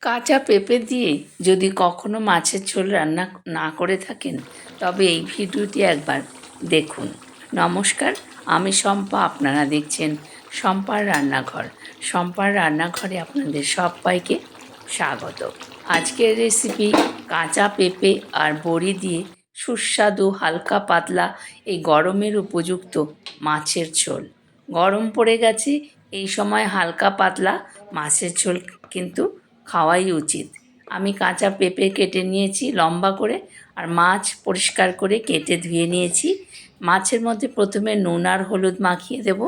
কাঁচা পেঁপে দিয়ে যদি কখনো মাছের ঝোল রান্না না করে থাকেন তবে এই ভিডিওটি একবার দেখুন। নমস্কার, আমি শম্পা, আপনারা দেখছেন শম্পার রান্নাঘর। শম্পার রান্নাঘরে আপনাদের সবাইকে স্বাগত। আজকের রেসিপি কাঁচা পেঁপে আর বড়ি দিয়ে সুস্বাদু হালকা পাতলা এই গরমের উপযুক্ত মাছের ঝোল। গরম পড়ে গেছে, এই সময় হালকা পাতলা মাছের ঝোল কিন্তু খাওয়াই উচিত। আমি কাঁচা পেঁপে কেটে নিয়েছি লম্বা করে, আর মাছ পরিষ্কার করে কেটে ধুয়ে নিয়েছি। মাছের মধ্যে প্রথমে নুন আর হলুদ মাখিয়ে দেব।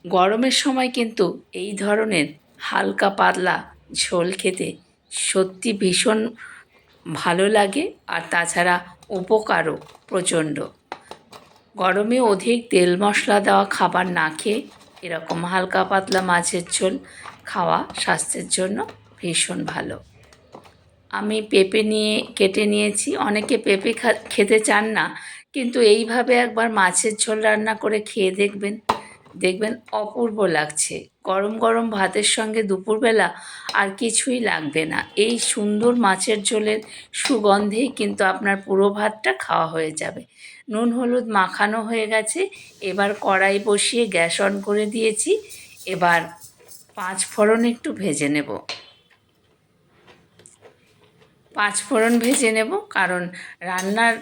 গরমের সময় কিন্তু এই ধরনের হালকা পাতলা ঝোল খেতে সত্যি ভীষণ ভালো লাগে, আর তাছাড়া উপকারও প্রচণ্ড। গরমে অধিক তেল মশলা দেওয়া খাবার না খেয়ে এরকম হালকা পাতলা মাছের ঝোল খাওয়া স্বাস্থ্যের জন্য ভীষণ ভালো। আমি পেঁপে কেটে নিয়েছি। অনেকে পেঁপে খেতে চান না, কিন্তু এইভাবে একবার মাছের ঝোল রান্না করে খেয়ে দেখবেন, দেখবেন অপূর্ব লাগছে। গরম গরম ভাতের সঙ্গে দুপুরবেলা আর কিছুই লাগবে না। এই সুন্দর মাছের ঝোলের সুগন্ধেই কিন্তু আপনার পুরো ভাতটা খাওয়া হয়ে যাবে। নুন হলুদ মাখানো হয়ে গেছে। এবার কড়াই বসিয়ে গ্যাস অন করে দিয়েছি। এবার 5 ফোড়ন একটু ভেজে নেব। 5 ফোড়ন ভেজে নেব, কারণ রান্নার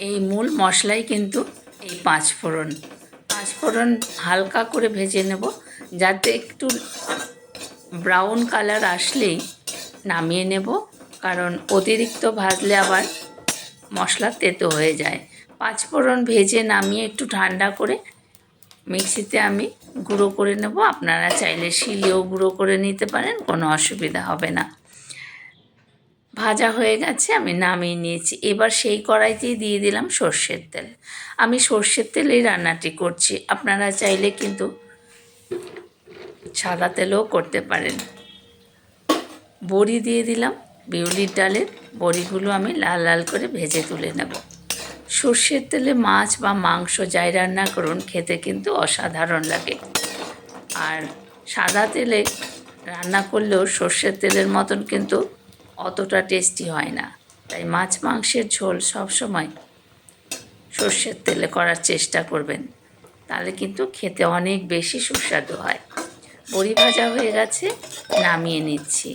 এই মূল মশলাই কিন্তু এই 5 ফোড়ন। 5 ফোড়ন হালকা করে ভেজে নেব, যাতে একটু ব্রাউন কালার আসলেই নামিয়ে নেব, কারণ অতিরিক্ত ভাজলে আবার মশলা তেতো হয়ে যায়। 5 ফোড়ন ভেজে নামিয়ে একটু ঠান্ডা করে মিক্সিতে আমি গুঁড়ো করে নেব। আপনারা চাইলে শিলেও গুঁড়ো করে নিতে পারেন, কোনো অসুবিধা হবে না। ভাজা হয়ে গেছে, আমি নামিয়ে নিয়েছি। এবার সেই কড়াইতেই দিয়ে দিলাম সর্ষের তেল। আমি সর্ষের তেলেই রান্নাটি করছি, আপনারা চাইলে কিন্তু সাদা তেলেও করতে পারেন। বড়ি দিয়ে দিলাম, বিউলির ডালের বড়িগুলো আমি লাল লাল করে ভেজে তুলে নেব। সর্ষের তেলে মাছ বা মাংস যাই রান্না করুন, খেতে কিন্তু অসাধারণ লাগে। আর সাদা তেলে রান্না করলেও সর্ষের তেলের মতন কিন্তু অতটা টেস্টি হয় না। তাই মাছ মাংসের ঝোল সবসময় সর্ষের তেলে করার চেষ্টা করবেন, তাহলে কিন্তু খেতে অনেক বেশি সুস্বাদু হয়। বড়ি ভাজা হয়ে গেছে, নামিয়ে নিচ্ছি।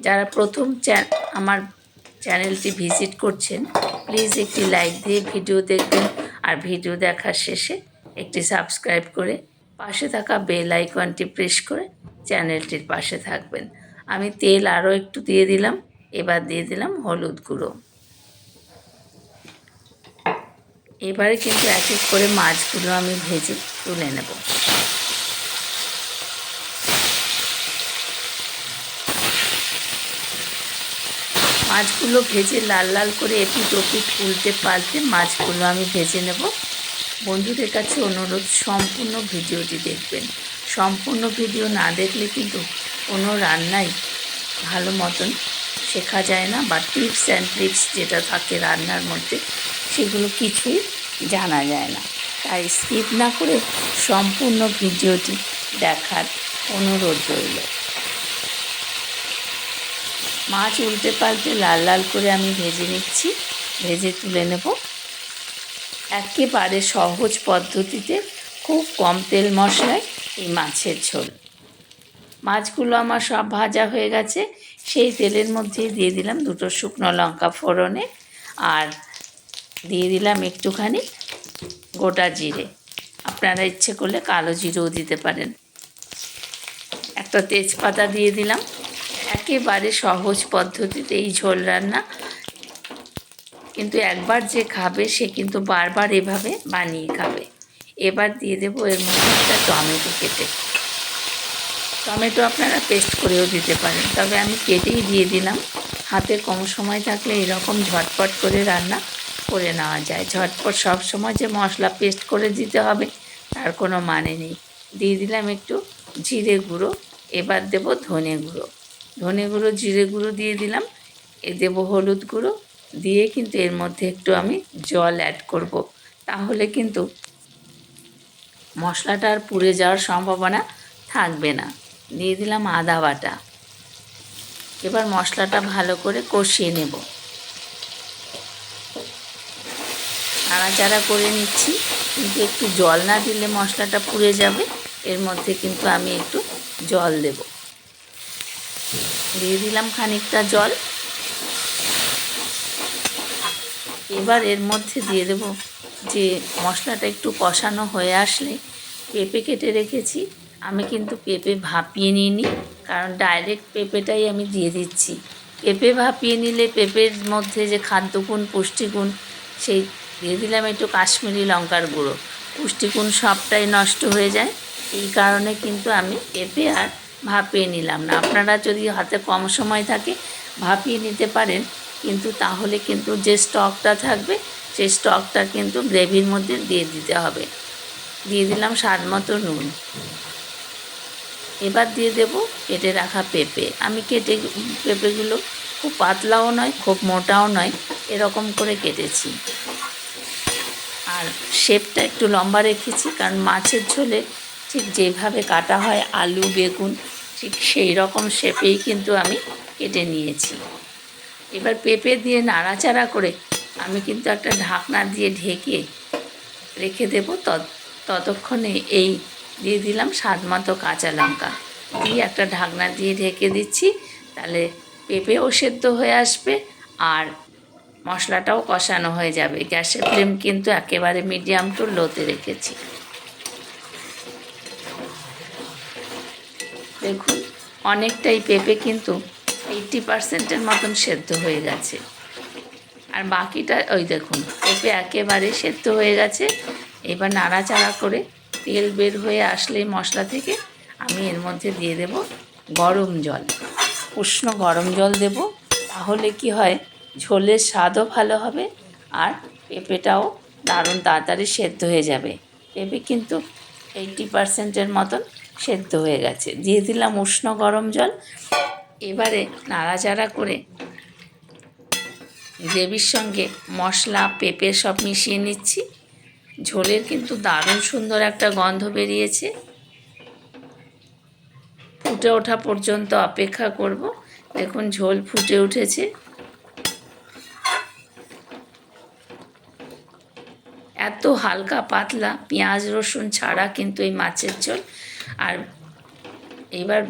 যারা প্রথম আমার চ্যানেলটি ভিজিট করছেন, প্লিজ একটি লাইক দিয়ে ভিডিও দেখবেন, আর ভিডিও দেখার শেষে একটি সাবস্ক্রাইব করে পাশে থাকা বেল আইকনটি প্রেস করে চ্যানেলটির পাশে থাকবেন। আমি তেল আরও একটু দিয়ে দিলাম। এবার দিয়ে দিলাম হলুদ গুঁড়ো। এবারে কিন্তু এক এক করে মাছগুলো আমি ভেজে তুলে নেব। মাছগুলো ভেজে লাল লাল করে এপিট ওপিট উল্টে পাল্টে মাছগুলো আমি ভেজে নেব। বন্ধুদের কাছে অনুরোধ, সম্পূর্ণ ভিডিওটি দেখবেন। সম্পূর্ণ ভিডিও না দেখলে কিন্তু কোনো রান্নাই ভালো মতন শেখা যায় না, বা টিপস অ্যান্ড ট্রিক্স যেটা থাকে রান্নার মধ্যে সেগুলো কিছুই জানা যায় না। তাই স্কিপ না করে সম্পূর্ণ ভিডিওটি দেখার অনুরোধ রইল। মাছ উল্টে পাল্টে লাল লাল করে আমি ভেজে নিচ্ছি, ভেজে তুলে নেব। একেবারে সহজ পদ্ধতিতে খুব কম তেল মশলায় এই মাছের ঝোল। মাছগুলো আমার সব ভাজা হয়ে গেছে। সেই তেলের মধ্যেই দিয়ে দিলাম 2টো শুকনো লঙ্কা ফোড়নে, আর দিয়ে দিলাম একটুখানি গোটা জিরে। আপনারা ইচ্ছে করলে কালো জিরেও দিতে পারেন। একটা তেজপাতা দিয়ে দিলাম। একেবারে সহজ পদ্ধতিতে এই ঝোল রান্না, কিন্তু একবার যে খাবে সে কিন্তু বারবার এভাবে বানিয়ে খাবে। এবার দিয়ে দেবো এর মধ্যে একটা টমেটো কেটে। টমেটো আপনারা পেস্ট করেও দিতে পারেন, তবে আমি কেটেই দিয়ে দিলাম। হাতে কম সময় থাকলে এরকম ঝটপট করে রান্না করে নেওয়া যায়। ঝটপট সব সময় যে মশলা পেস্ট করে দিতে হবে তার কোনো মানে নেই। দিয়ে দিলাম একটু জিরে গুঁড়ো। এবার দেব ধনে গুঁড়ো। ধনে গুঁড়ো জিরে গুঁড়ো দিয়ে দিলাম। দেব হলুদ গুঁড়ো দিয়ে কিন্তু এর মধ্যে একটু আমি জল অ্যাড করব, তাহলে কিন্তু মশলাটা আর পুড়ে যাওয়ার সম্ভাবনা থাকবে না। দিয়ে দিলাম আদা বাটা। এবার মশলাটা ভালো করে কষিয়ে নেব, নাড়াচাড়া করে নিচ্ছি, কিন্তু একটু জল না দিলে মশলাটা পুড়ে যাবে। এর মধ্যে কিন্তু আমি একটু জল দেব, দিয়ে দিলাম খানিকটা জল। এবার এর মধ্যে দিয়ে দেব যে মশলাটা একটু কষানো হয়ে আসলে পেঁপে কেটে রেখেছি। আমি কিন্তু পেঁপে ভাপিয়ে নিইনি, কারণ ডাইরেক্ট পেঁপেটাই আমি দিয়ে দিচ্ছি। পেঁপে ভাপিয়ে নিলে পেঁপের মধ্যে যে খাদ্যগুণ, পুষ্টিগুণ, সেই দিয়ে দিলাম একটু কাশ্মীরি লঙ্কার গুঁড়ো, পুষ্টিগুণ সবটাই নষ্ট হয়ে যায়। এই কারণে কিন্তু আমি পেঁপে আর ভাপিয়ে নিলাম না। আপনারা যদি হাতে কম সময় থাকে ভাপিয়ে নিতে পারেন, কিন্তু তাহলে কিন্তু যে স্টকটা থাকবে সেই স্টকটা কিন্তু গ্রেভির মধ্যে দিয়ে দিতে হবে। দিয়ে দিলাম স্বাদ মতো নুন। এবার দিয়ে দেব কেটে রাখা পেঁপে। আমি পেঁপেগুলো খুব পাতলাও নয়, খুব মোটাও নয়, এরকম করে কেটেছি। আর শেপটা একটু লম্বা রেখেছি, কারণ মাছের ঝোলে ঠিক যেভাবে কাটা হয় আলু, বেগুন, ঠিক সেই রকম শেপেই কিন্তু আমি কেটে নিয়েছি। এবার পেঁপে দিয়ে নাড়াচাড়া করে আমি কিন্তু একটা ঢাকনা দিয়ে ঢেকে রেখে দেব। ততক্ষণে এই দিয়ে দিলাম স্বাদ মতো কাঁচা লঙ্কা, দিয়ে একটা ঢাকনা দিয়ে ঢেকে দিচ্ছি। তাহলে পেঁপেও সেদ্ধ হয়ে আসবে আর মশলাটাও কষানো হয়ে যাবে। গ্যাসের ফ্লেম কিন্তু একেবারে মিডিয়াম টু লোতে রেখেছি। দেখুন অনেকটাই পেঁপে কিন্তু 80% মতন সেদ্ধ হয়ে গেছে, আর বাকিটা ওই দেখুন পেঁপে একেবারে সেদ্ধ হয়ে গেছে। এবার নাড়াচাড়া করে তেল বের হয়ে আসলেই মশলা থেকে আমি এর মধ্যে দিয়ে দেব গরম জল, উষ্ণ গরম জল দেব। তাহলে কি হয়, ঝোলের স্বাদও ভালো হবে আর পেঁপেটাও দারুণ তাড়াতাড়ি সেদ্ধ হয়ে যাবে। পেঁপে কিন্তু 80% মতন সেদ্ধ হয়ে গেছে। দিয়ে দিলাম উষ্ণ গরম জল। এবারে নাড়াচাড়া করে গ্রেভির সঙ্গে মশলা, পেঁপে সব মিশিয়ে নিচ্ছি। ঝোলের কিন্তু দারুণ সুন্দর একটা গন্ধ বেরিয়েছে। ফুটে ওঠা পর্যন্ত অপেক্ষা করব। দেখুন ঝোল ফুটে উঠেছে। এত হালকা পাতলা, পেঁয়াজ রসুন ছাড়া কিন্তু এই মাছের ঝোল। আর এবার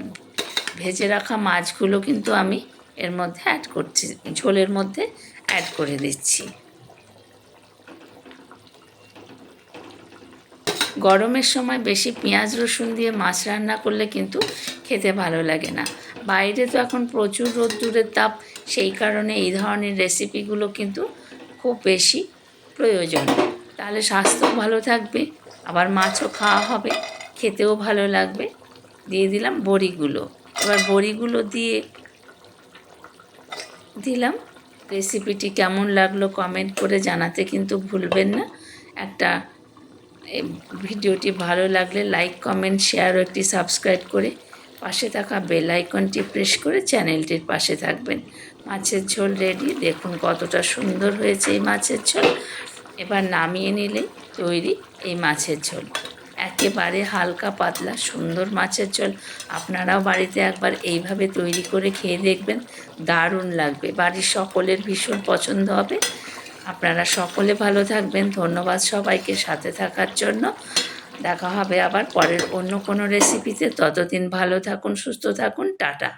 ভেজে রাখা মাছগুলো কিন্তু আমি এর মধ্যে অ্যাড করছি, ঝোলের মধ্যে অ্যাড করে দিচ্ছি। গরমের সময় বেশি পেঁয়াজ রসুন দিয়ে মাছ রান্না করলে কিন্তু খেতে ভালো লাগে না। বাইরে তো এখন প্রচুর রোদ্দুরের তাপ, সেই কারণে এই ধরনের রেসিপিগুলো কিন্তু খুব বেশি প্রয়োজন। তাহলে স্বাস্থ্যও ভালো থাকবে, আবার মাছও খাওয়া হবে, খেতেও ভালো লাগবে। দিয়ে দিলাম বড়িগুলো। এবার বড়িগুলো দিয়ে দিলাম। রেসিপিটি কেমন লাগলো কমেন্ট করে জানাতে কিন্তু ভুলবেন না। ভিডিওটি ভালো লাগলে লাইক, কমেন্ট, শেয়ার ও একটি সাবস্ক্রাইব করে পাশে থাকা বেল আইকনটি প্রেস করে চ্যানেলটির পাশে থাকবেন। মাছের ঝোল রেডি। দেখুন কতটা সুন্দর হয়েছে এই মাছের ঝোল। এবার নামিয়ে নিলেই তৈরি এই মাছের ঝোল। একেবারে হালকা পাতলা সুন্দর মাছের ঝোল। আপনারাও বাড়িতে একবার এইভাবে তৈরি করে খেয়ে দেখবেন, দারুণ লাগবে। বাড়ির সকলের ভীষণ পছন্দ হবে। আপনারা সকলে ভালো থাকবেন। ধন্যবাদ সবাইকে সাথে থাকার জন্য। দেখা হবে আবার পরের অন্য কোনো রেসিপিতে। ততদিন ভালো থাকুন, সুস্থ থাকুন। টাটা।